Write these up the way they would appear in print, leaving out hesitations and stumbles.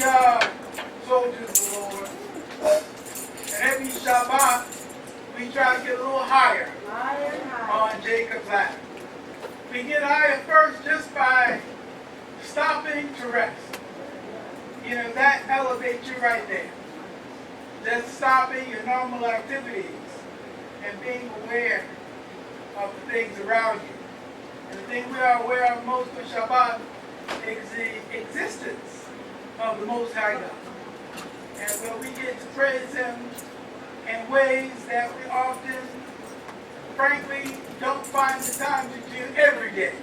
we are soldiers of the Lord. And every Shabbat, we try to get a little higher on Jacob's ladder. We get higher first just by stopping to rest. You know, that elevates you right there. Just stopping your normal activities and being aware of the things around you. And the thing we are aware of most of Shabbat is the existence of the Most High God. And where we get to praise Him in ways that we often, frankly, don't find the time to do every day.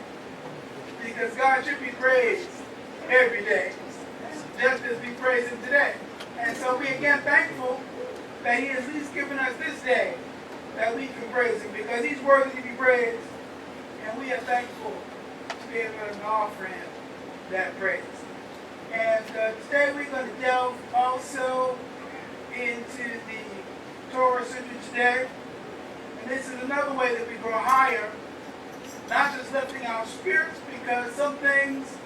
Because God should be praised every day, just as we praise Him today. And so we again thankful that He has at least given us this day that we can praise Him, because He's worthy to be praised, and we are thankful to be able to offer Him that praise. And today we're going to delve also into the Torah Center today. And this is another way that we grow higher, not just lifting our spirits, because some things,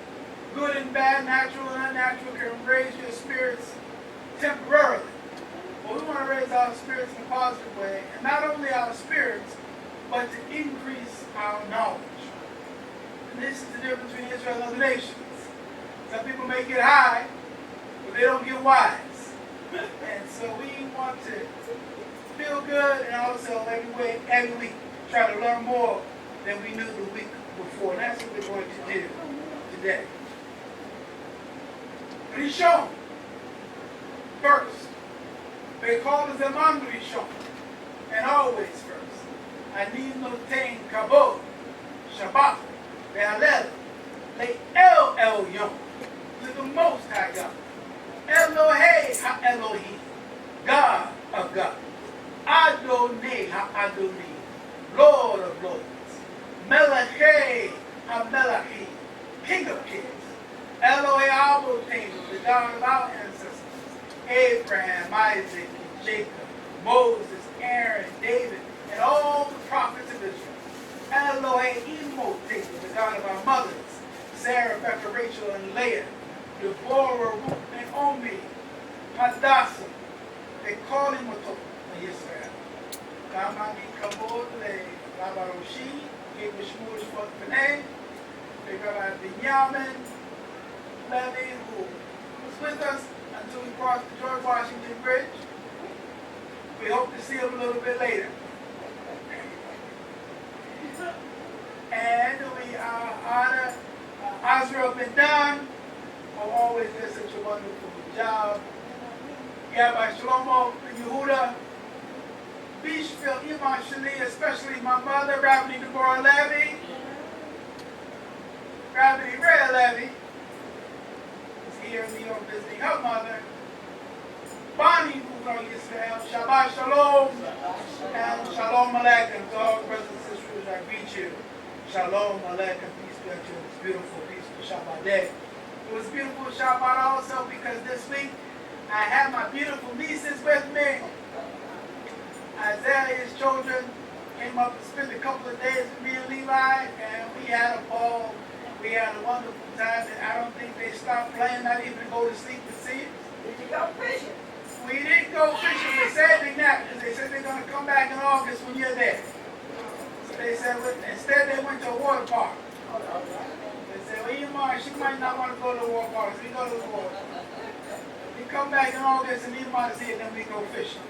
good and bad, natural and unnatural, can raise your spirits temporarily. But we want to raise our spirits in a positive way, and not only our spirits, but to increase our knowledge. And this is the difference between Israel and other nations. Some people may get high, but they don't get wise. And so we want to feel good, and also every week try to learn more than we knew the week before. And that's what we're going to do today. Rishon, first. They call it Zaman Rishon, and always first. Ani noten kabod, Shabbat, ve'alel, le'el el yom, to the Most High God. Elohei ha-Elohim, God of God. Adonai ha-Adonai, Lord of Lords. Melechei ha-Melechim, King of Kings. Elohei Abotenu, the God of our ancestors. Abraham, Isaac, and Jacob, Moses, Aaron, David, and all the prophets of Israel. Elohei Imotenu, the God of our mothers. Sarah, Rebecca, Rachel, and Leah. Deborah, Ruth, Naomi, Hadassah, they call him Motok, Yisrael. Kamani Kabod, Rabbi Roshi, gave the Shmuel for the name. Rabbi Binyamin, Levy, who was with us until we crossed the George Washington Bridge. We hope to see him a little bit later. And we honor Azrael Ben Dan, who always does such a wonderful job. Rabbi Sholomo Ben Yehuda, Bishville Iman Shali, especially my mother, Rabbi Deborah Levy, Rabbi Rhea Levy, is here in New York visiting her mother. Bonnie Bougon Yisrael, Shabbat Shalom, and Shalom Aleichem. To all brothers and sisters, I greet you. Shalom Aleichem, peace be unto you. It's beautiful, peaceful Shabbat day. It was beautiful Shabbat also because this week I had my beautiful nieces with me. Isaiah, his children, came up and spent a couple of days with me and Levi, and we had a ball. We had a wonderful time, and I don't think they stopped playing, not even to go to sleep to see it. Did you go fishing? We didn't go fishing. We're saving that because they said they're going to come back in August when you're there. So they said, instead they went to a water park. They said, well, Imar, she might not want to go to the water park, so we go to the water. We come back in August and Imar see it, then we go fishing.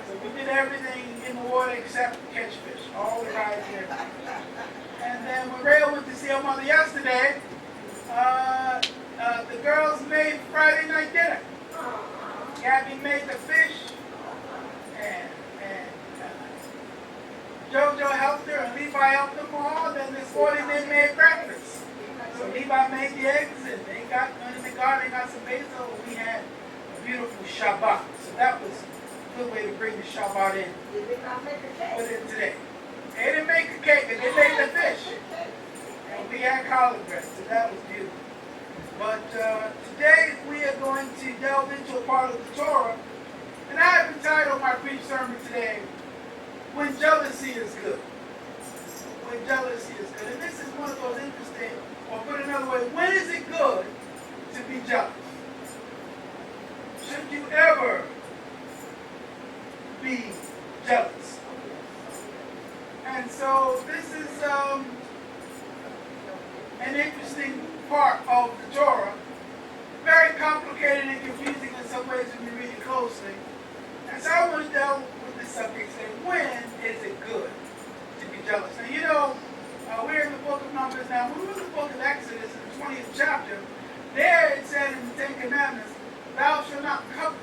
So we did everything in the water except catch fish, all the rides and everything. And then when Ray went to see her mother yesterday, the girls made Friday night dinner. Gabby made the fish, and JoJo helped her, and Levi helped them all. Then this morning they made breakfast. So Levi made the eggs, and they got in the garden, they got some basil. We had a beautiful Shabbat. So that was a good way to bring the Shabbat in. Did they not make a cake? Put it today. They didn't make a cake, but they made the fish. And we had collard greens, so that was beautiful. But today we are going to delve into a part of the Torah, and I have entitled my brief sermon today, When Jealousy is Good. When Jealousy is Good. And this is one of those interesting, or put another way, when is it good to be jealous? ever be jealous. And so this is an interesting part of the Torah. Very complicated and confusing in some ways when you read it closely. And so I want to deal with this subject saying, when is it good to be jealous? Now, you know, we're in the book of Numbers now. When we were in the book of Exodus in the 20th chapter, there it said in the Ten Commandments, thou shalt not covet.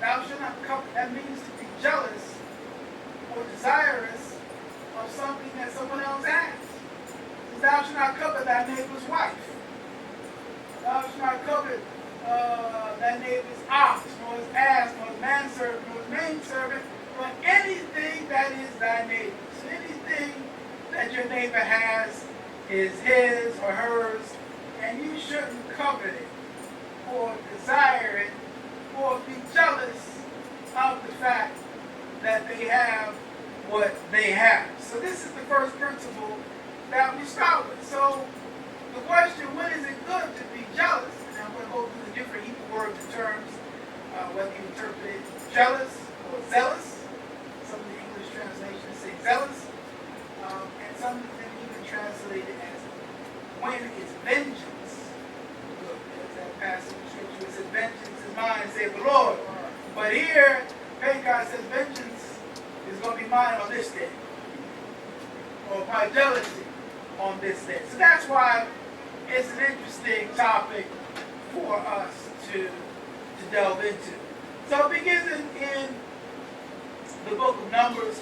Thou shalt not covet. That means to be jealous or desirous of something that someone else has. It says, thou shalt not covet thy neighbor's wife. Thou shalt not covet thy neighbor's ox, nor his ass, nor his manservant, nor his maidservant, nor anything that is thy neighbor's. Anything that your neighbor has is his or hers, and you shouldn't covet it, or desire it, or be jealous of the fact that they have what they have. So this is the first principle that we start with. So the question, when is it good to be jealous? And I'm going to go through the different Hebrew words and terms, whether you interpret it jealous or zealous. Some of the English translations say zealous, and some of them even translate it as when is vengeance good. There's that passage of scripture that says, vengeance is mine, saith the Lord. But here, Pentecost says, vengeance is going to be mine on this day, or my jealousy on this day. So that's why it's an interesting topic for us to delve into. So it begins in the book of Numbers,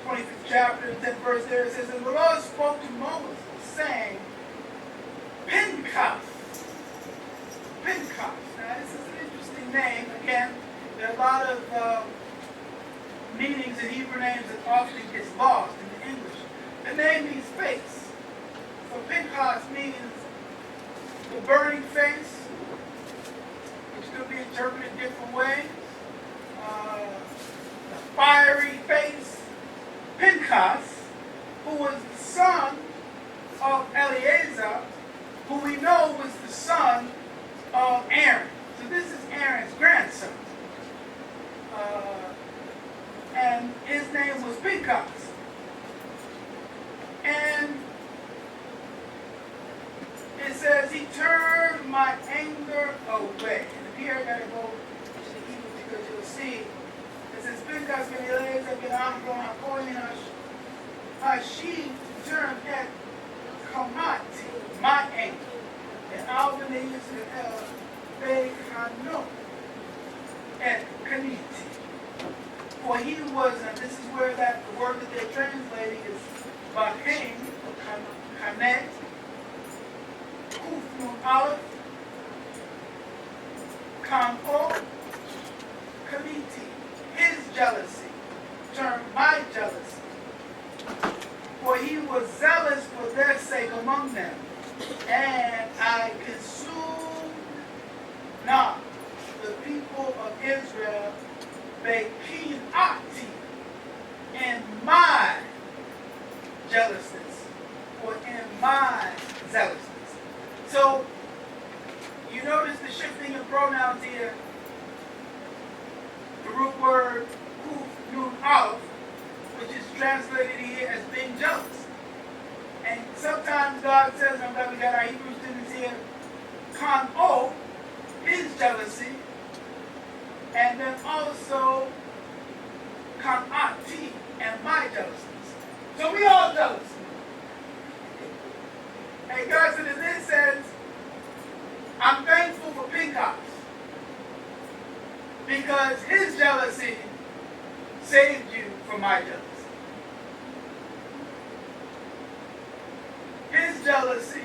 25th chapter, 10th verse there. It says, and the Lord spoke to Moses, saying, Pinchas. Pinchas. Now this is an interesting name. Again, there are a lot of meanings in Hebrew names that often gets lost in the English. The name means face. So Pinchas means the burning face, which could be interpreted different ways. The fiery face. Pinchas, who was the son of Eleazar, who we know was the son of Aaron. So this is Aaron's grandson. And his name was Pinchas. And it says, he turned my anger away. And here I got to go to the Hebrew because you'll see. It says, Pinchas ben Eleazar ben Amron HaKohen Hashim turned at Kamati, my anger. And Albany Yisrael Bechano at Kaniti. For he was, and this is where that the word that they're translating is Bachem, Kanet, Kufnu Aleph, Kanko, Kaniti. His jealousy turned my jealousy. For he was zealous for their sake among them, and I consumed not the people of Israel, Bekinati, in my jealousness, or in my zealousness. So, you notice the shifting of pronouns here. The root word, kuf, nun, aleph, which is translated here as being jealous. And sometimes God says, I'm glad we got our Hebrew students here, kan-o, his jealousy, and then also kan-ati, and my jealousness. So we all jealous. And God said in this sense, I'm thankful for Pinchas, because his jealousy saved you from my jealousy. His jealousy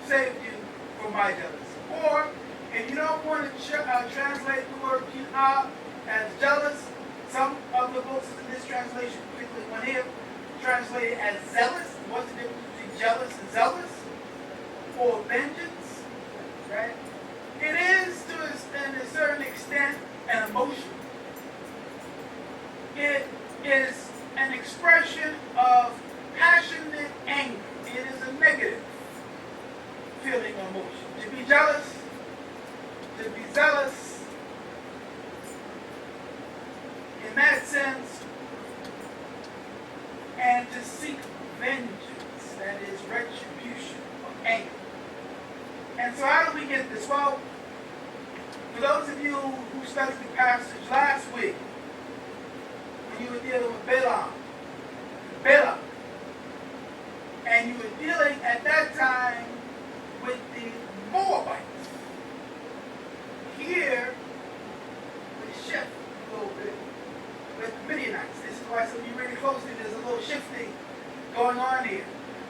saved you from my jealousy. Or, if you don't want to translate the word kinah as jealous, some of the books in this translation, particularly one here, translate it as zealous. What's the difference between jealous and zealous? Or vengeance, right? It is, to a certain extent, an emotion. It is an expression of passionate anger. It is a negative feeling or emotion. To be jealous to be zealous in that sense, and to seek vengeance, that is retribution of anger. And so how do we get this? Well, for those of you who studied the passage last week, when you were dealing with Balaam, and you were dealing at that time with the Moabites. Here, we shift a little bit with the Midianites. This is why some of you really closely, there's a little shifting going on here.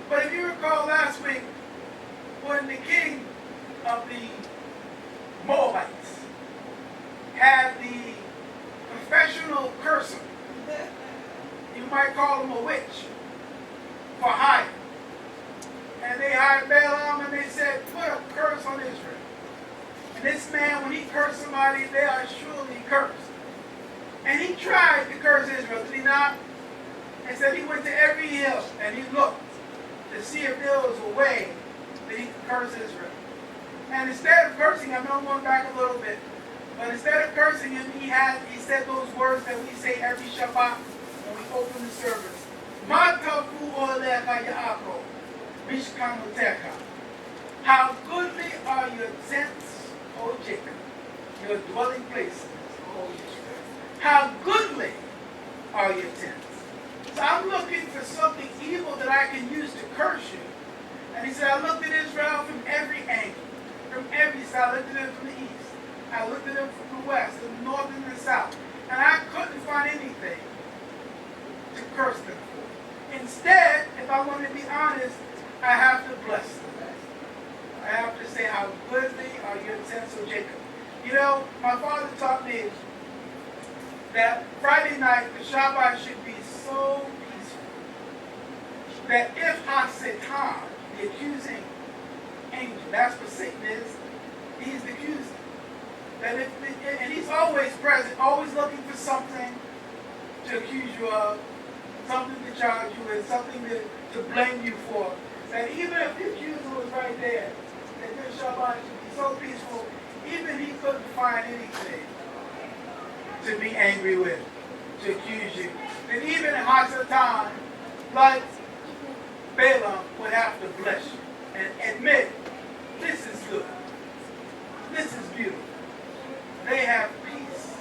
But if you recall last week, when the king of the Moabites had the professional cursor, you might call him a witch, for hire. And they hired Balaam and they said, put a curse on Israel. And this man, when he cursed somebody, they are surely cursed. And he tried to curse Israel, did he not? And said he went to every hill and he looked to see if there was a way that he could curse Israel. And instead of cursing him, I'm going back a little bit, but instead of cursing him, he said those words that we say every Shabbat when we open the service. Matafu olecha Yaakov, Mishkanotecha. How goodly are your tents, O Jacob, your dwelling places, O Israel. How goodly are your tents. So I'm looking for something evil that I can use to curse you. And he said, I looked at Israel from every angle, from every side. I looked at them from the east. I looked at them from the west, the north, and the south. And I couldn't find anything to curse them for. Instead, if I want to be honest, I have to bless them. I have to say, how goodly are your tents, O Jacob. You know, my father taught me that Friday night, the Shabbat should be so peaceful that if Hasatan, the accusing angel, that's what Satan is, he's the accuser. That and he's always present, always looking for something to accuse you of, something to charge you with, something to blame you for. That even if the accuser was right there, that this Shabbat should be so peaceful, even he couldn't find anything to be angry with, to accuse you. And even Hasatan, like Balaam, would have to bless you and admit, this is good. This is beautiful. They have peace.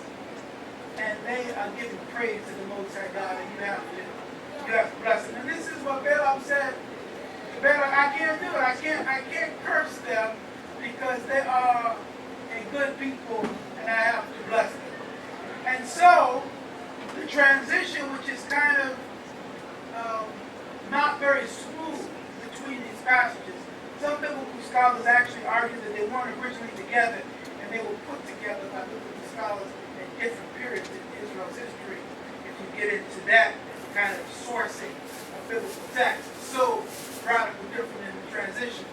And they are giving praise to the Most High God, and you have to bless them. And this is what Balaam said. Balaam, I can't do it. I can't curse them because they are a good people, and I have to bless them. And so, the transition, which is kind of not very smooth between these passages. Some biblical scholars actually argue that they weren't originally together, and they were put together by biblical scholars at different periods in Israel's history, if you get into that kind of sourcing of biblical text. So radically different in the transition.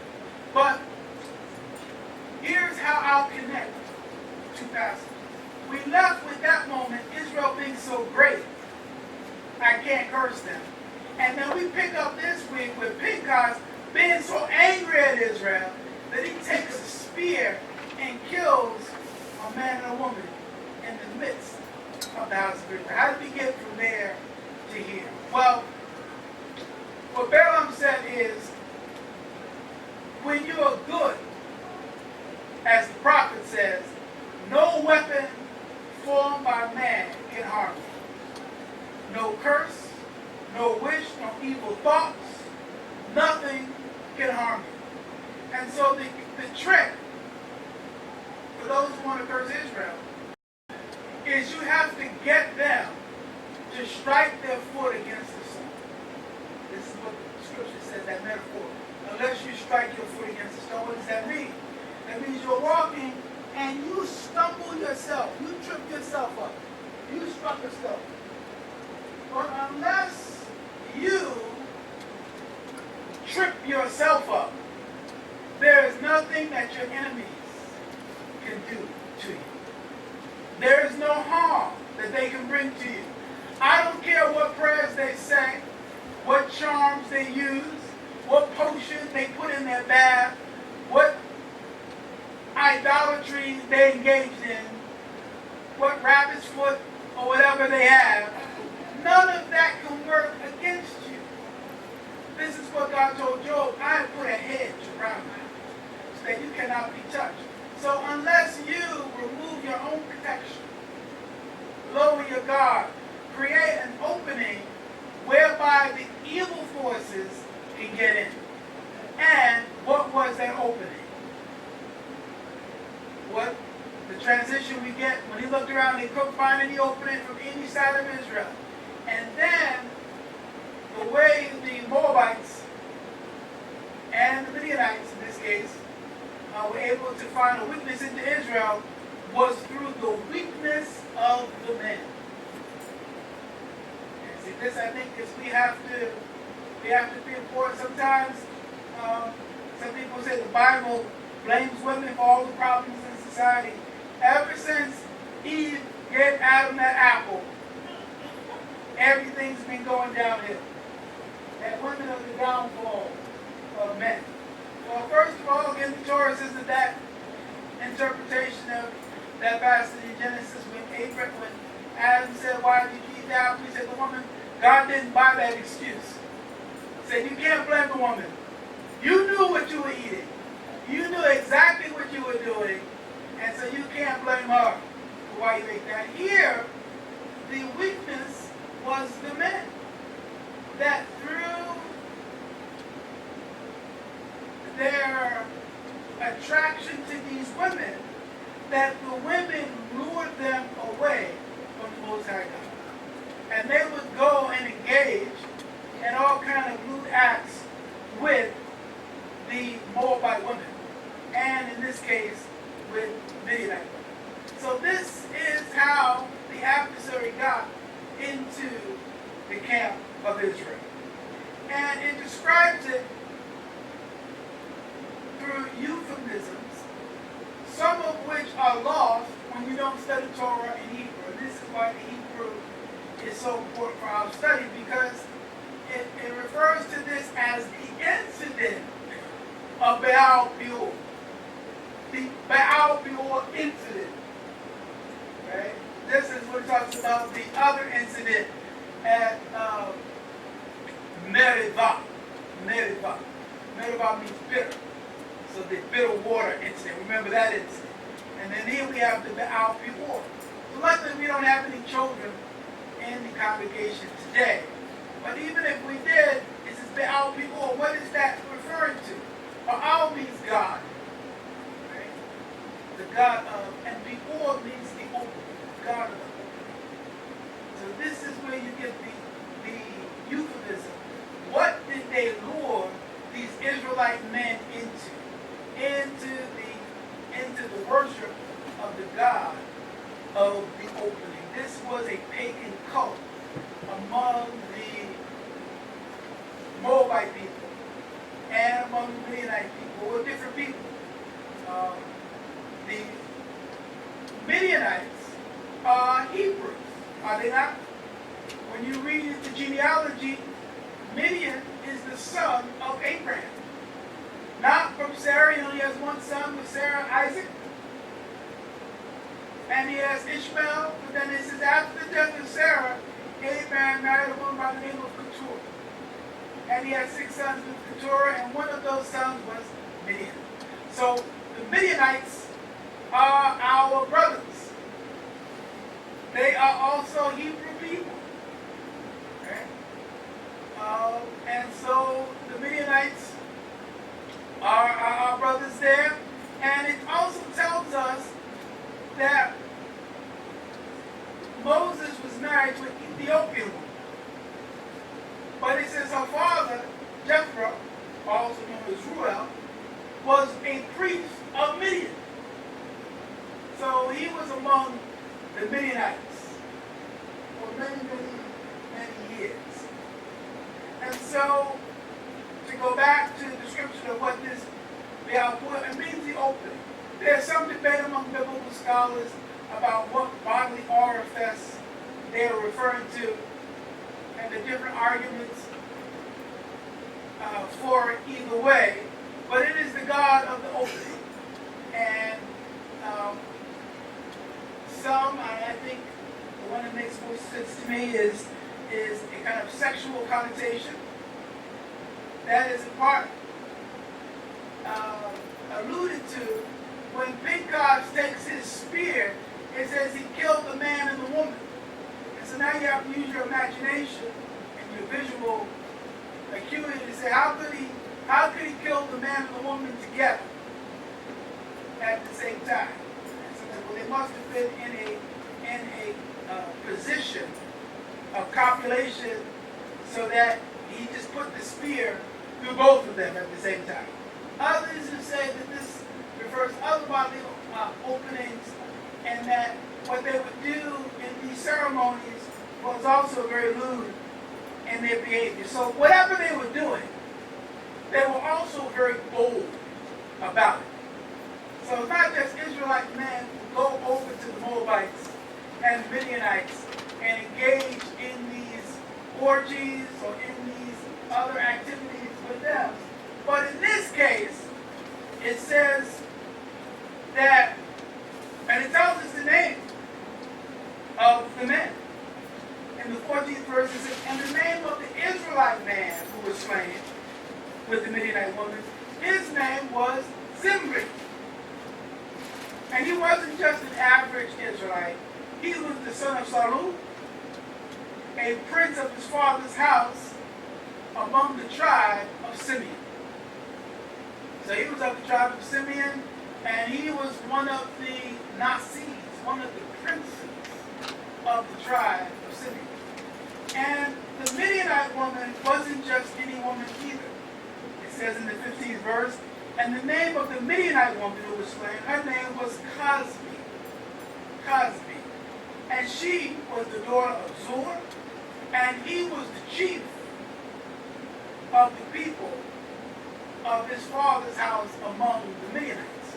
But here's how I'll connect two passages. We left with that moment, Israel being so great, I can't curse them. And then we pick up this week with Pinchas being so angry at Israel that he takes a spear and kills a man and a woman in the midst of the house of Israel. How did we get from there to here? Well, what Balaam said is, when you are good, as the prophet says, no weapon formed by man can harm you. No curse, no wish, no evil thoughts, nothing can harm you. And so the trick for those who want to curse Israel is you have to get them to strike their foot against the stone. This is what the scripture says, that metaphor. Unless you strike your foot against the stone, what does that mean? That means you're walking and you stumble yourself. You trip yourself up. You struck a stone. But unless you trip yourself up, there is nothing that your enemies can do to you. There is no harm that they can bring to you. I don't care what prayers they say, what charms they use, what potions they put in their bath, what idolatry idolatry they engaged in, what rabbit's foot or whatever they have, none of that can work against you. This is what God told Job. I have put a hedge around you so that you cannot be touched. So unless you remove your own protection, lower your guard, create an opening whereby the evil forces can get in. And what was that opening? What the transition we get when he looked around, he couldn't find any opening from any side of Israel. And then the way the Moabites and the Midianites, in this case, were able to find a weakness into Israel was through the weakness of the men. And see, this I think is we have to be important. Sometimes some people say the Bible blames women for all the problems in society. Ever since Eve gave Adam that apple, everything's been going downhill. And women are the downfall of men. Well, first of all, again, the Torah says that interpretation of that passage in Genesis when Adam said, why did you eat the apple? He said, the woman, God didn't buy that excuse. He said, you can't blame the woman. You knew what you were eating. You knew exactly what you were doing. And so you can't blame her for why you ate that. Here, the weakness was the men. That through their attraction to these women, that the women lured them away from the Most High God. And they would go and engage in all kind of lewd acts with the Moabite women. And in this case, with Midianite women. So this is how the adversary got into the camp of Israel. And it describes it through euphemisms, some of which are lost when you don't study Torah in Hebrew. And this is why the Hebrew is so important for our study, because it refers to this as the incident of Baal Peor. The Baal Peor incident. Okay? This is what it talks about the other incident at Meribah. Meribah. Meribah means bitter. So the bitter water incident. Remember that incident. And then here we have the Baal Peor. So luckily we don't have any children in the congregation today. But even if we did, this is Baal Peor. What is that referring to? Baal means God. Right? The God of, and Peor means the opening. God of the opening. So this is where you get the euphemism. What did they lure these Israelite men into? Into the worship of the God of the opening. This was a pagan cult among the Moabite people and among the Midianite people, or different people. The Midianites are Hebrews, are they not? When you read the genealogy, Midian is the son of Abraham. Not from Sarah, he only has one son with Sarah and Isaac. And he has Ishmael, but then it says after the death of Sarah, Abraham married a woman by the name of Keturah. And he had 6 sons with Keturah, and one of those sons was Midian. So the Midianites are our brothers. They are also Hebrew people. Okay? And so the Midianites are our brothers there. And it also tells us that Moses was married to an Ethiopian woman. But it says her father, Jethro, also known as Ruel, was a priest of Midian. So he was among the Midianites for many, many, many years. And so, to go back to the description of what this Baal Peor, it means the opening. There's some debate among biblical scholars about what bodily orifice they are referring to, and the different arguments for either way. But it is the God of the opening. And is a kind of sexual connotation. That is in part alluded to when Pinchas takes his spear. It says he killed the man and the woman. And so now you have to use your imagination and your visual acuity to say, how could he kill the man and the woman together at the same time? And so, well, they must have been in a position of copulation so that he just put the spear through both of them at the same time. Others have said that this refers to other bodily openings, and that what they would do in these ceremonies was also very lewd in their behavior. So whatever they were doing, they were also very bold about it. So it's not just Israelite men who go over to the Moabites and Midianites and engage in these orgies or in these other activities with them. But in this case, it says that, and it tells us the name of the men. In the 14th verse, it says, and the name of the Israelite man who was slain with the Midianite woman, his name was Zimri. And he wasn't just an average Israelite. He was the son of Saul, a prince of his father's house among the tribe of Simeon. So he was of the tribe of Simeon, and he was one of the Nasis, one of the princes of the tribe of Simeon. And the Midianite woman wasn't just any woman either. It says in the 15th verse, and the name of the Midianite woman who was slain, her name was Cosbi. And she was the daughter of Zur, and he was the chief of the people of his father's house among the Midianites.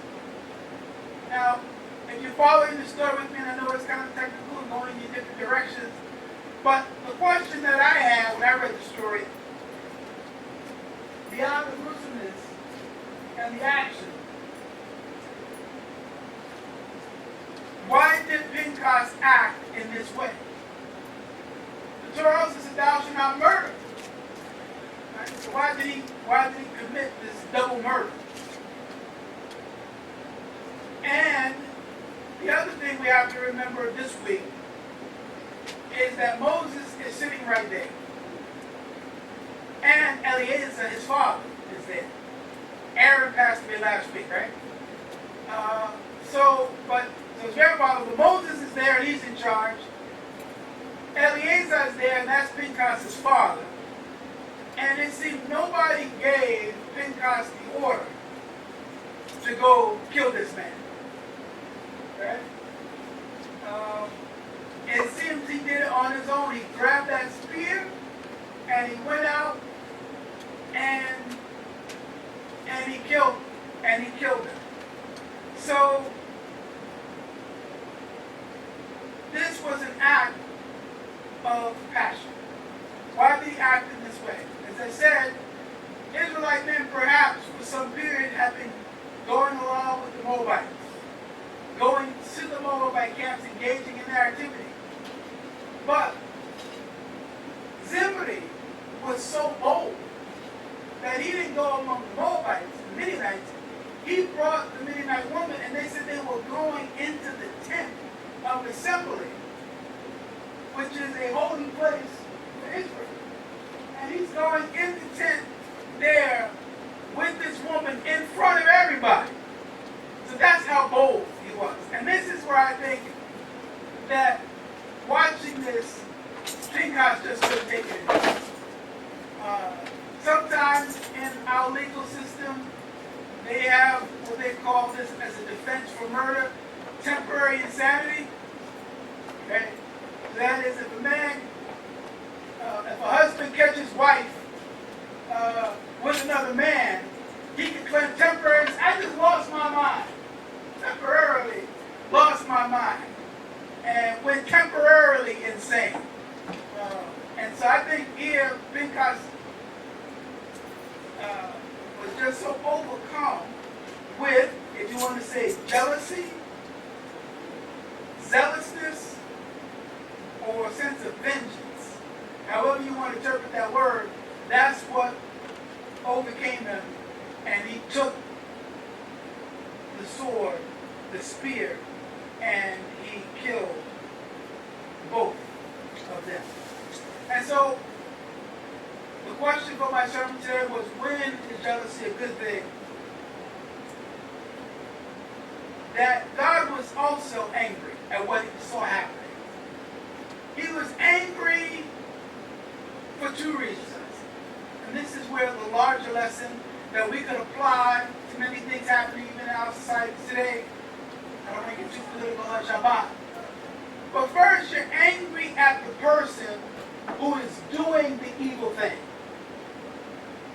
Now, if you're following the story with me, and I know it's kind of technical and going in different directions, but the question that I had when I read the story, beyond the gruesomeness and the action, why did Pinchas act in this way? The Torah says thou shalt not murder. Right? So why did he commit this double murder? And the other thing we have to remember this week is that Moses is sitting right there. And Eleazar, his father, is there. Aaron passed away last week, right? So it's very powerful. Moses is there and he's in charge. Eleazar is there and that's Pinchas' father. And it seems nobody gave Pinchas the order to go kill this man. Right? It seems he did it on his own. He grabbed that spear and he went out and he killed him. So this was an act of passion. Why did he act in this way? As I said, Israelite men perhaps for some period have been going along with the Moabites, going to the Moabite camps, engaging in their activity. But Zimri was so bold that he didn't go among the Moabites, the Midianites. He brought the Midianite woman, and they said they were going into the tent of assembly, which is a holy place for Israel. And he's going in the tent there with this woman in front of everybody. So that's how bold he was. And this is where I think that watching this, Pinchas just couldn't take it. Sometimes in our legal system, they have what they call this as a defense for murder, temporary insanity. Okay? That is, if a man, if a husband catches wife with another man, he can claim temporary, I just lost my mind. Temporarily lost my mind. And went temporarily insane. And so I think here, Pinchas was just so overcome with, if you want to say, jealousy, zealousness, or a sense of vengeance, however you want to interpret that word, that's what overcame him. And he took the sword, the spear, and he killed both of them. And so, the question for my sermon today was, when is jealousy a good thing? That God was also angry at what he saw happening. He was angry for two reasons. And this is where the larger lesson that we could apply to many things happening even in our society today. I don't want to get too political on Shabbat. But first, you're angry at the person who is doing the evil thing.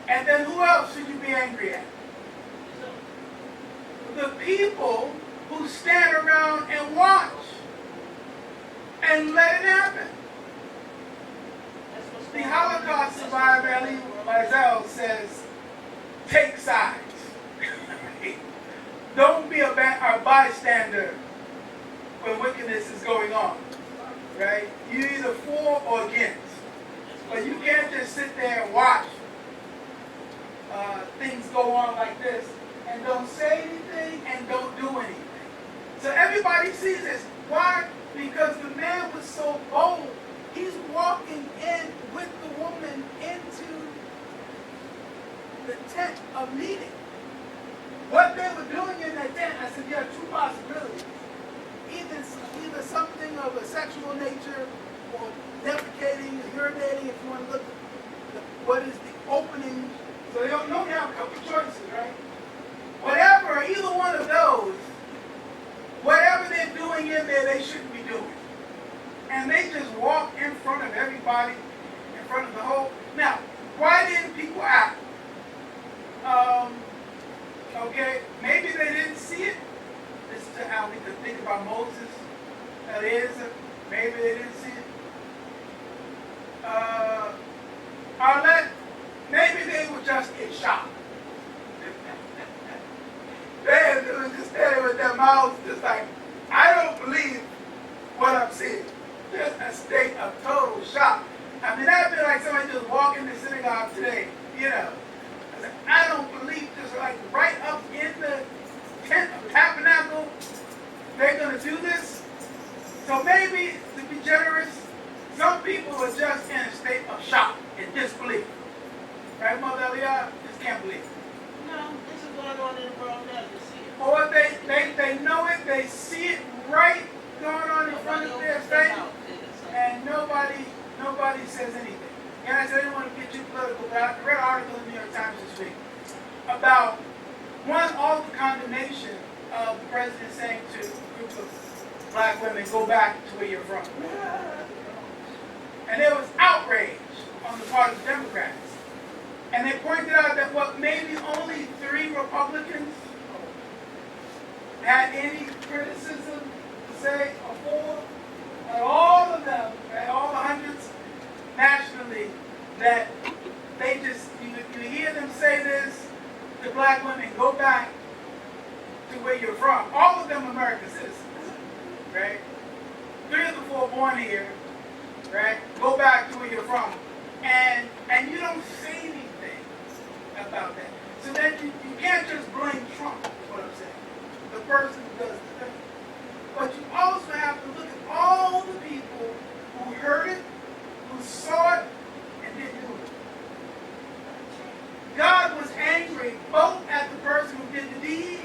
And then who else should you be angry at? The people who stand around and watch and let it happen. The Holocaust survivor Elie Wiesel says, take sides. Don't be a bystander when wickedness is going on. Right? You're either for or against. But you can't just sit there and watch things go on like this and don't say anything and don't do anything. So everybody sees this. Why? Because the man was so bold. He's walking in with the woman into the tent of meeting. What they were doing in that tent, I said, there are two possibilities. Either something of a sexual nature or defecating or urinating, if you want to look at what is the opening. So they don't know now a couple choices, right? Whatever, either one of those, whatever they're doing in there, they shouldn't be doing. And they just walk in front of everybody, in front of the whole. Now, why didn't people act? Okay, maybe they didn't see it. This is how we could think about Moses. That is, maybe they didn't see it. Maybe they were just in shock. They were just standing with their mouths just like, I don't believe what I'm seeing. Just a state of total shock. I mean, that'd be like somebody just walking the synagogue today, you know. I don't believe, just like right up in the tent of tabernacle, they're going to do this. So maybe, to be generous, some people are just in a state of shock and disbelief. Right, Mother Aliyah? Just can't believe it. No, this is going on in the world now. You see it. Or they know it, they see it right going on in front of their face, and nobody says anything. And I didn't want to get too political, but I read an article in the New York Times this week about all the condemnation of the president saying to a group of black women, go back to where you're from. And there was outrage on the part of the Democrats. And they pointed out that maybe only 3 Republicans had any criticism to say, or 4, and all of them, and all the hundreds nationally, that they just, you hear them say this to black women, go back to where you're from. All of them American citizens, right? 3 of the 4 born here, right? Go back to where you're from. And you don't say anything about that. So then you can't just blame Trump, is what I'm saying. The person who does the thing. But you also have to look at all the people who heard it, who saw it, and didn't do it. God was angry both at the person who did the deed,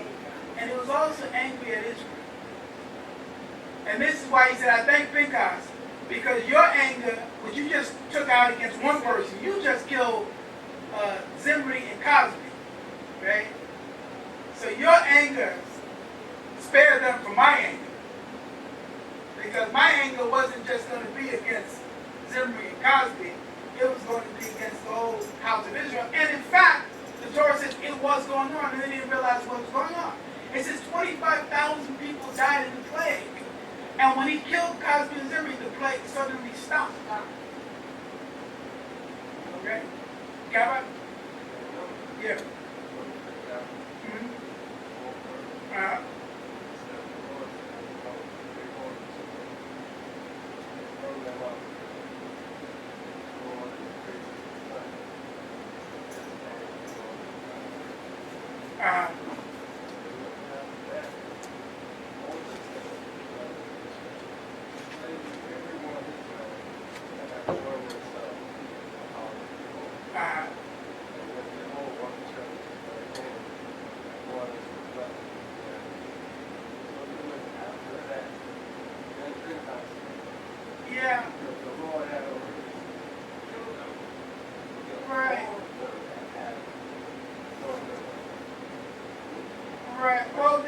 and he was also angry at Israel. And this is why he said, I thank Pinchas, because your anger, which you just took out against one person, you just killed Zimri and Cosby, right? So your anger spared them from my anger. Because my anger wasn't just going to be against Zimri and Cosby, it was going to be against the whole house of Israel. And in fact, the Torah says it was going on, and they didn't realize what was going on. It says 25,000 people died in the plague. And when he killed Cosby and Zimri, the plague suddenly stopped. Okay? Got it? Yeah. Mm-hmm. Yeah. Because the Lord had already Right. Right. Well,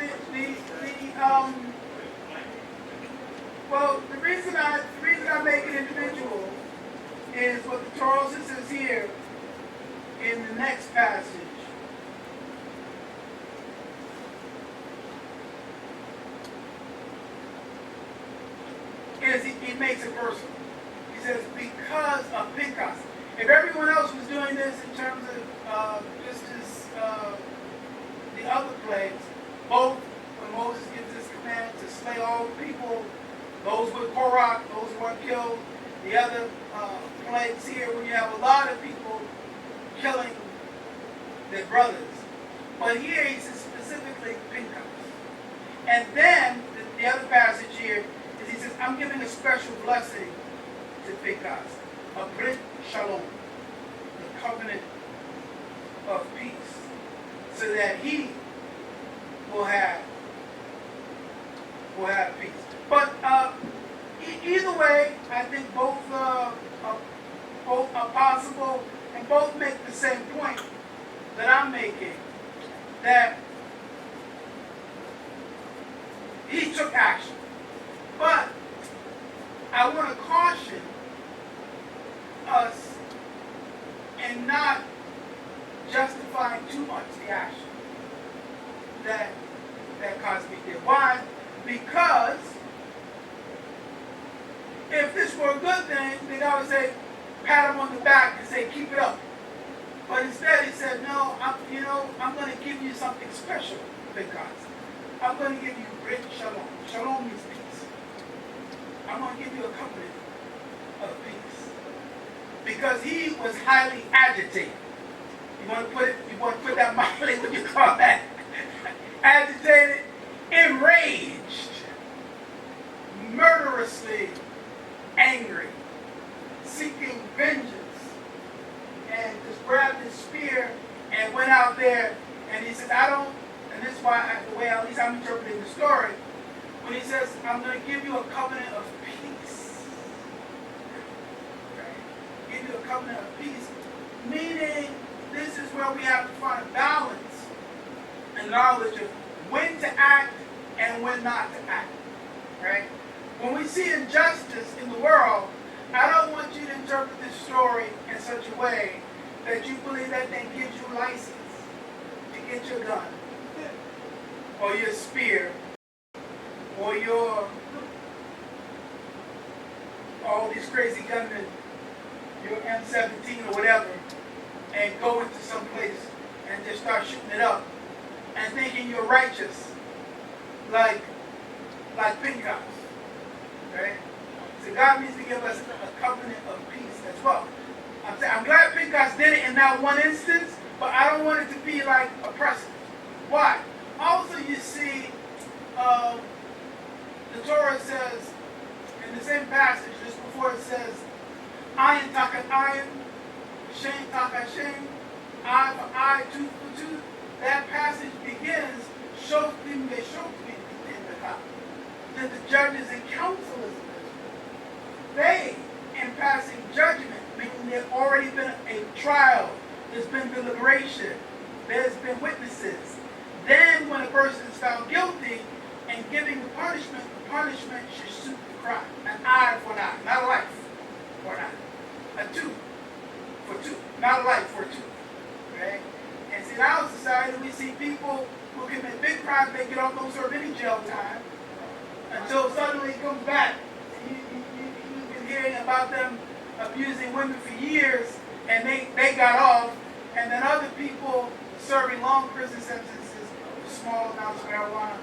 the reason I make it individual is what the Torah says here in the next passage. Is he makes it personal. He says, because of Pinchas. If everyone else was doing this in terms of just as the other plagues, both when Moses gives this command to slay all people, those with Korach, those who weren't killed, the other plagues here, when you have a lot of people killing their brothers. But here he says specifically Pinchas. And then the other passage here is he says, I'm giving a special blessing to Pinchas, a Brit Shalom, the covenant of peace, so that he will have peace. But either way, I think both are possible, and both make the same point that I'm making, that he took action. But I want to caution us in not justifying too much the action that Cosby did. Why? Because if this were a good thing, they'd always say, pat him on the back and say, keep it up. But instead he said, no, I'm going to give you something special, Pinchas. I'm going to give you great shalom. Shalom means peace. I'm going to give you a covenant of peace. Because he was highly agitated. You want to put that mildly, what you call that? Agitated, enraged, murderously angry, seeking vengeance, and just grabbed his spear and went out there, and he said, and this is why, the way at least I'm interpreting the story, when he says, I'm going to give you a covenant of peace. Okay? Give you a covenant of peace, meaning this is where we have to find a balance and knowledge of when to act and when not to act. Right? When we see injustice in the world, I don't want you to interpret this story in such a way that you believe that thing gives you license to get your gun, or your spear, or all these crazy gunmen, your M17 or whatever, and go into some place and just start shooting it up and thinking you're righteous, like Pinchas. Right? So God needs to give us a covenant of peace as well. I'm glad Pinchas did it in that one instance, but I don't want it to be like a precedent. Why? Also, you see, the Torah says in the same passage, just before it says, iron takat iron, shame takat shame, eye for eye, tooth for tooth. That passage begins, shoftim veshoftim in the top. That the judges and counselors, they, in passing judgment, meaning there's already been a trial, there's been deliberation, there's been witnesses. Then when a person is found guilty and giving the punishment should suit the crime. An eye for an eye, not a life for an eye. A tooth for tooth, not a life for a tooth. Okay? And see, in our society, we see people who commit big crimes, they get off, don't serve any jail time, until suddenly it comes back. You've been hearing about them abusing women for years, and they got off, and then other people serving long prison sentences for small amounts of marijuana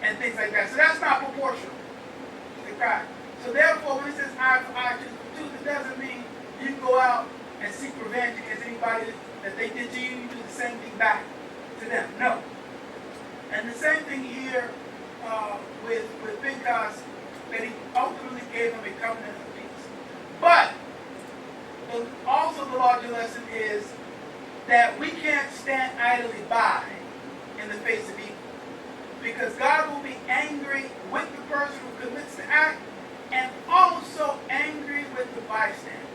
and things like that. So that's not proportional to the crime. So therefore, when it says eye for eye, tooth for tooth, it doesn't mean you can go out and seek revenge against anybody that they did to you, you do the same thing back to them. No. And the same thing here with Pinchas, that he ultimately gave him a covenant of peace. But also the larger lesson is that we can't stand idly by in the face of evil. Because God will be angry with the person who commits the act, and also bystanders.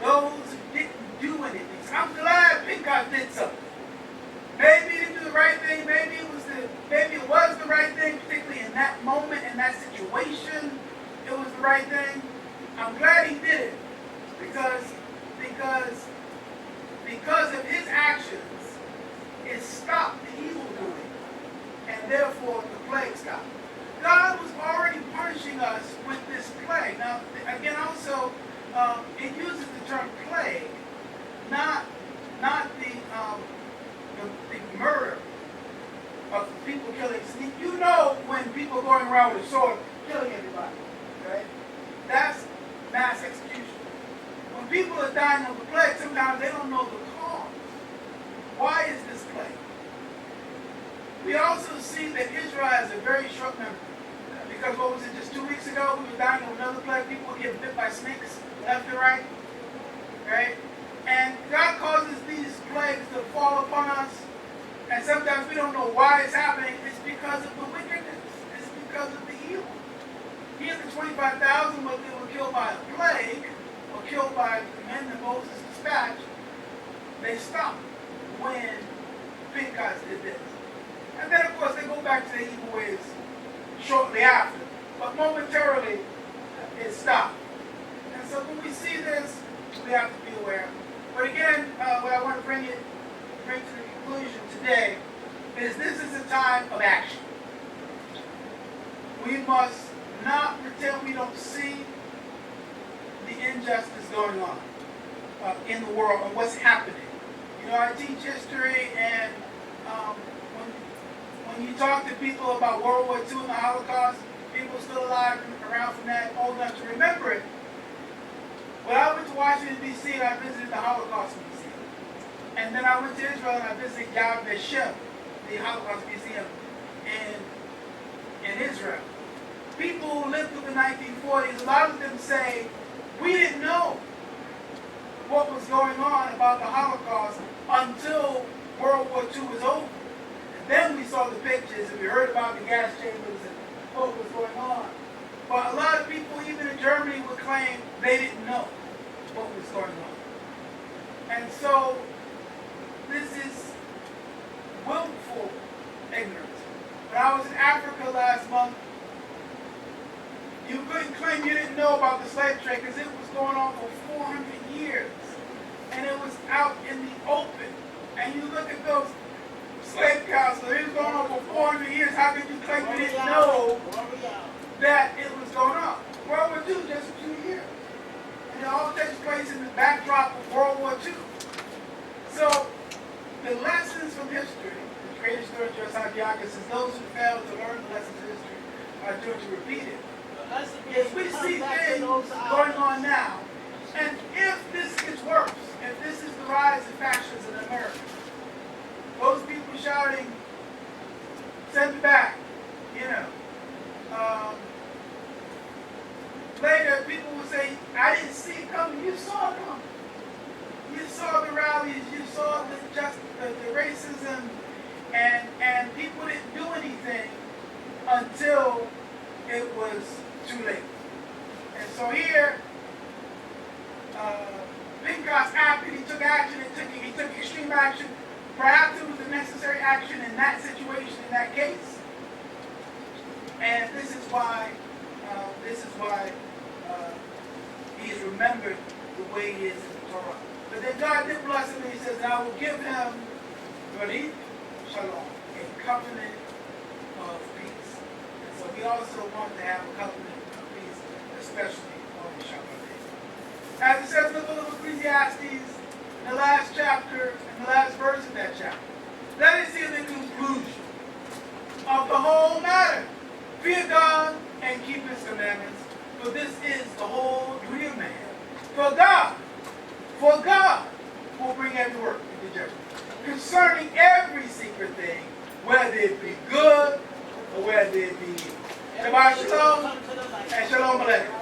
Those who didn't do anything. So I'm glad Pinchas did something. Maybe he didn't do the right thing. Maybe it was the right thing, particularly in that moment, in that situation. It was the right thing. I'm glad he did it because of his actions, it stopped the evil doing, and therefore the plague stopped. God was already punishing us with this plague. Now, again, also, it uses the term plague, not the murder of people killing. You know when people are going around with a sword killing everybody, right? That's mass execution. When people are dying of the plague, sometimes they don't know the cause. Why is this plague? We also see that Israel has a very short memory. Because what was it, just 2 weeks ago, we were dying of another plague. People were getting bit by snakes left and right. Right? And God causes these plagues to fall upon us. And sometimes we don't know why it's happening. It's because of the wickedness. It's because of the evil. Here, the 25,000 were killed by a plague, or killed by the men that Moses dispatched. They stopped when Pinchas did this. And then, of course, they go back to their evil ways shortly after. But momentarily, it stopped. And so when we see this, we have to be aware. But again, what I want to bring to the conclusion today is this is a time of action. We must not pretend we don't see the injustice going on in the world and what's happening. You know, I teach history, and when you talk to people about World War II and the Holocaust, people still alive and around from that, old enough to remember it. When I went to Washington, D.C., and I visited the Holocaust Museum. And then I went to Israel and I visited Yad Vashem, the Holocaust Museum in Israel. People who lived through the 1940s, a lot of them say, we didn't know what was going on about the Holocaust until World War II was over. And then we saw the pictures and we heard about the gas chambers and what was going on. But a lot of people, even in Germany, would claim they didn't know what was going on. And so, this is willful ignorance. When I was in Africa last month, you couldn't claim you didn't know about the slave trade because it was going on for 400 years. And it was out in the open. And you look at those slave counselors, it was going on for 400 years. How could you claim you didn't know that it was going on? World War II, just a few years. And it all takes place in the backdrop of World War II. So, the lessons from history, the great historian Josiah Diakis says, those who fail to learn the lessons of history are doomed to repeat it. If we see things going on now, and if this gets worse, if this is the rise of fascism in America, those people shouting, send it back, you know. Later, people will say, I didn't see it coming. You saw it coming. You saw the rallies, you saw the racism, and people didn't do anything until it was too late. And so here, Pinchas, after he took action, he took extreme action. Perhaps it was the necessary action in that situation, in that case. And this is why he is remembered the way he is in the Torah. But then God did bless him, and he says, and I will give him Rabbi Sholomo, a covenant of peace. And so we also want to have a covenant of peace, especially on the Shabbat day. As it says in the book of Ecclesiastes, in the last chapter, in the last verse of that chapter, let us see the conclusion of the whole matter. Fear God and keep his commandments, for this is the whole duty of man. For God will bring every work into judgment, concerning every secret thing, whether it be good or whether it be evil. Shabbat Shalom and Shalom Aleichem.